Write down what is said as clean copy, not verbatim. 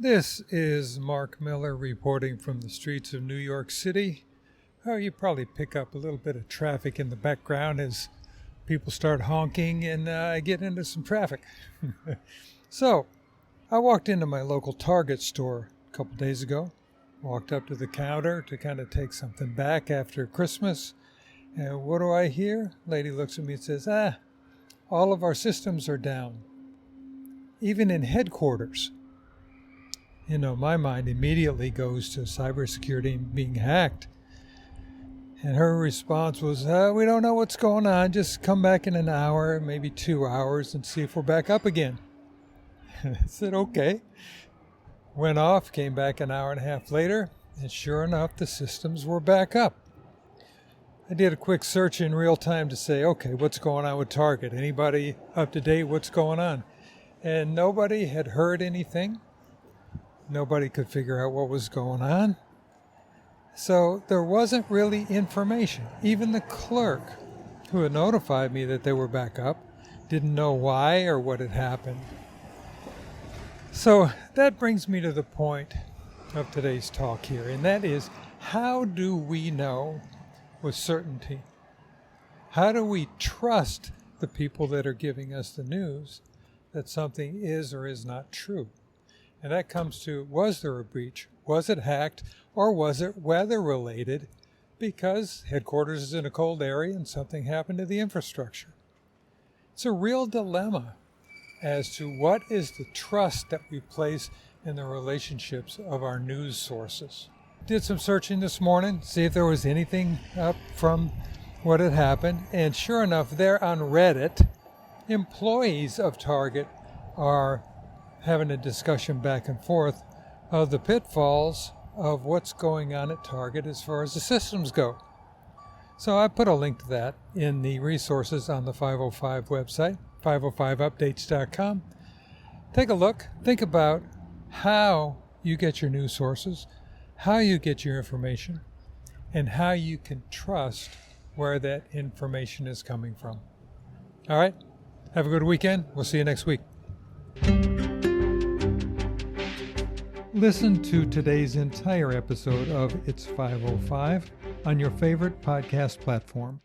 This is Mark Miller reporting from the streets of New York City. You probably pick up a little bit of traffic in the background as people start honking and I get into some traffic. So, I walked into my local Target store a couple days ago. Walked up to the counter to kind of take something back after Christmas. And what do I hear? Lady looks at me and says, all of our systems are down. Even in headquarters. You know, my mind immediately goes to cybersecurity and being hacked. And her response was, we don't know what's going on. Just come back in an hour, maybe 2 hours, and see if we're back up again. I said, okay. Went off, came back an hour and a half later, and sure enough, the systems were back up. I did a quick search in real time to say, okay, what's going on with Target? Anybody up to date? What's going on? And nobody had heard anything. Nobody could figure out what was going on. So there wasn't really information. Even the clerk who had notified me that they were back up didn't know why or what had happened. So that brings me to the point of today's talk here, and that is, how do we know with certainty? How do we trust the people that are giving us the news that something is or is not true? And that comes to, was there a breach? Was it hacked? Or was it weather-related because headquarters is in a cold area and something happened to the infrastructure? It's a real dilemma as to what is the trust that we place in the relationships of our news sources. Did some searching this morning, see if there was anything up from what had happened. And sure enough, there on Reddit, employees of Target are having a discussion back and forth of the pitfalls of what's going on at Target as far as the systems go. So I put a link to that in the resources on the 505 website, 505updates.com. Take a look. Think about how you get your news sources, how you get your information, and how you can trust where that information is coming from. All right? Have a good weekend. We'll see you next week. Listen to today's entire episode of It's 505 on your favorite podcast platform.